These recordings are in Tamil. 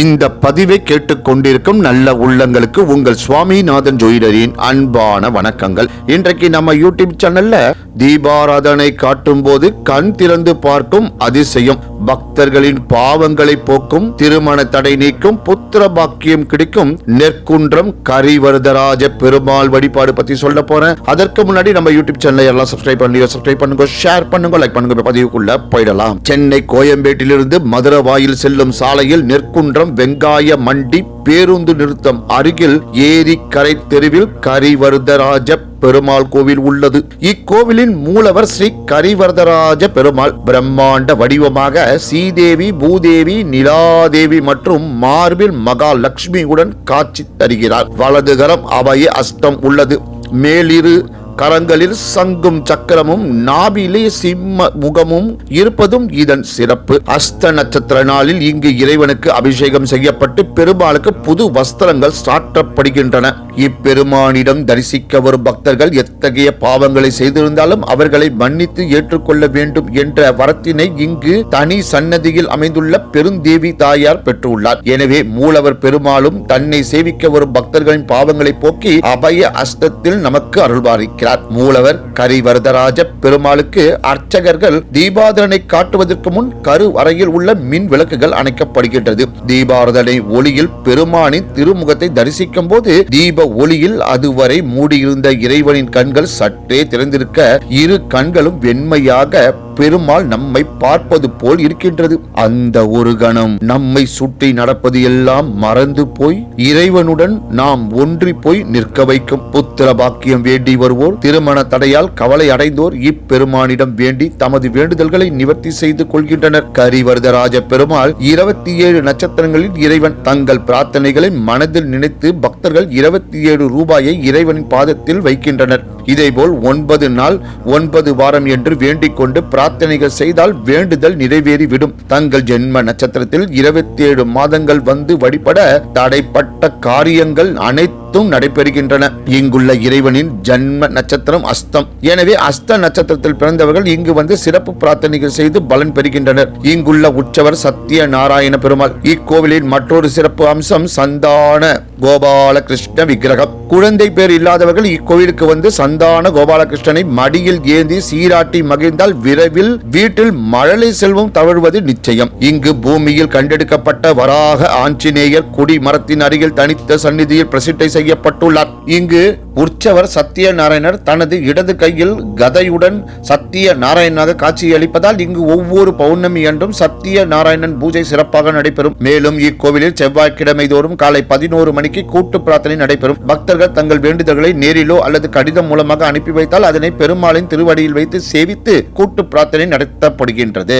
இந்த பதிவை கேட்டுக்கொண்டிருக்கும் நல்ல உள்ளங்களுக்கு உங்கள் சுவாமிநாதன் ஜோதிடரின் அன்பான வணக்கங்கள். இன்றைக்கு நம்ம யூடியூப் சேனல்ல தீபாராதனை காட்டும் போது கண் திறந்து பார்க்கும் அதிசயம், பக்தர்களின் பாவங்களை போக்கும், திருமண தடை நீக்கும், புத்திர பாக்கியம் கிடைக்கும் நெற்குன்றம் கரிவரதராஜ பெருமாள் வழிபாடு பத்தி சொல்ல போறேன். அதற்கு முன்னாடி நம்ம யூடியூப் சேனலை எல்லாம் சப்ஸ்கிரைப் பண்ணுங்க, ஷேர் பண்ணுங்க, லைக் பண்ணுங்க. பதிவுக்குள்ள போயிடலாம். சென்னை கோயம்பேட்டிலிருந்து மதுரை வாயில் செல்லும் சாலையில் நெற்குன்றம் வெங்காய மண்டி பேருந்து நிறுத்தம் அருகில் ஏரிக்கரை தெருவில் கரிவரதராஜ பெருமாள் கோவில் உள்ளது. இக்கோவிலின் மூலவர் ஸ்ரீ கரிவரதராஜ பெருமாள் பிரம்மாண்ட வடிவமாக ஸ்ரீதேவி, பூதேவி, நிலாதேவி மற்றும் மார்பில் மகாலட்சுமியுடன் காட்சி தருகிறார். வலதுகரம் அபய அஸ்தம் உள்ளது. மேலிரு கரங்களில் சங்கும் சக்கரமும் நாபிலே சிம்ம முகமும் இருப்பதும் இதன் சிறப்பு. அஸ்த நட்சத்திர நாளில் இங்கு இறைவனுக்கு அபிஷேகம் செய்யப்பட்டு பெருமாளுக்கு புது வஸ்திரங்கள் சாற்றப்படுகின்றன. இப்பெருமானிடம் தரிசிக்க வரும் பக்தர்கள் எத்தகைய பாவங்களை செய்திருந்தாலும் அவர்களை மன்னித்து ஏற்றுக்கொள்ள வேண்டும் என்ற வரத்தினை இங்கு தனி சன்னதியில் அமைந்துள்ள பெருந்தேவி தாயார் பெற்றுள்ளார். எனவே மூலவர் பெருமாளும் தன்னை சேவிக்க வரும் பக்தர்களின் பாவங்களை போக்கி அபய அஸ்தத்தில் நமக்கு அருள்வாரிக்கிறார். மூலவர் கரிவரதராஜ பெருமாளுக்கு அர்ச்சகர்கள் தீபாராதனை காட்டுவதற்கு முன் கருவறையில் உள்ள மின் விளக்குகள் அணைக்கப்படுகின்றது. தீபாராதனை ஒளியில் பெருமானின் திருமுகத்தை தரிசிக்கும் போது தீப ஒளியில் அதுவரை மூடியிருந்த இறைவனின் கண்கள் சற்றே திறந்திருக்க இரு கண்களும் வெண்மையாக பெருமாள் நம்மை பார்ப்பது போல் இருக்கின்றது. அந்த ஒரு கணம் நம்மை சுற்றி நடப்பது எல்லாம் மறந்து போய் இறைவனுடன் நாம் ஒன்றி போய் நிற்க வைக்கும். புத்திர பாக்கியம் வேண்டி வருவோர், திருமண தடையால் கவலை அடைந்தோர் இப்பெருமானிடம் வேண்டி தமது வேண்டுதல்களை நிவர்த்தி செய்து கொள்கின்றனர். கரிவரதராஜ பெருமாள் 27 நட்சத்திரங்களில் இறைவன். தங்கள் பிரார்த்தனைகளை மனதில் நினைத்து பக்தர்கள் 27 ரூபாயை இறைவனின் பாதத்தில் வைக்கின்றனர். இதேபோல் 9 நாள் 9 வாரம் என்று வேண்டிக் கொண்டு பிரார்த்தனைகள் செய்தால் வேண்டுதல் நிறைவேறிவிடும். தங்கள் ஜென்ம நட்சத்திரத்தில் 27 மாதங்கள் வந்து வழிபட தடைப்பட்ட காரியங்கள் அனைத்தும் நடைபெறுகின்றன. இங்குள்ள இறைவனின் ஜென்ம நட்சத்திரம் அஸ்தம். எனவே அஸ்த நட்சத்திரத்தில் பிறந்தவர்கள் இங்கு வந்து சிறப்பு பிரார்த்தனைகள் செய்து பலன் பெறுகின்றனர். இங்குள்ள உற்சவர் சத்திய நாராயண பெருமாள். இக்கோவிலின் மற்றொரு சிறப்பு அம்சம் சந்தான கோபாலகிருஷ்ண விக்கிரகம். குழந்தை பேர் இல்லாதவர்கள் இக்கோவிலுக்கு வந்து சந்தான கோபாலகிருஷ்ணனை மடியில் ஏந்தி சீராட்டி மகிழ்ந்தால் விரைவில் வீட்டில் மழலை செல்வம் தவழ்வது நிச்சயம். இங்கு பூமியில் கண்டெடுக்கப்பட்ட வராக ஆஞ்சநேயர் கொடி மரத்தின் அருகில் தனித்த சந்நிதியில் பிரசிட்டை செய்யப்பட்டுள்ளார். இங்கு உற்சவர் சத்திய நாராயணர் தனது இடது கையில் கதையுடன் சத்திய நாராயணனாக காட்சியளிப்பதால் இங்கு ஒவ்வொரு பௌர்ணமி அன்றும் சத்திய நாராயணன் பூஜை சிறப்பாக நடைபெறும். மேலும் இக்கோவிலில் செவ்வாய்க்கிழமை தோறும் காலை 11 மணிக்கு கூட்டு பிரார்த்தனை நடைபெறும். பக்தர்கள் தங்கள் வேண்டுதல்களை நேரிலோ அல்லது கடிதம் மூலமாக அனுப்பி வைத்தால் அதனை பெருமாளின் திருவடியில் வைத்து சேவித்து கூட்டு பிரார்த்தனை நடத்தப்படுகின்றது.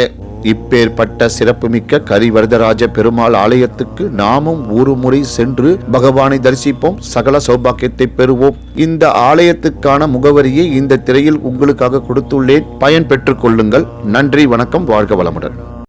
இப்பேற்பட்ட சிறப்புமிக்க கரிவரதராஜ பெருமாள் ஆலயத்துக்கு நாமும் ஒரு முறை சென்று பகவானை தரிசிப்போம், சகல சௌபாக்கியத்தை பெறுவோம். இந்த ஆலயத்துக்கான முகவரியை இந்த திரையில் உங்களுக்காக கொடுத்துள்ளேன். பயன் பெற்றுக் கொள்ளுங்கள். நன்றி, வணக்கம், வாழ்க வளமுடன்.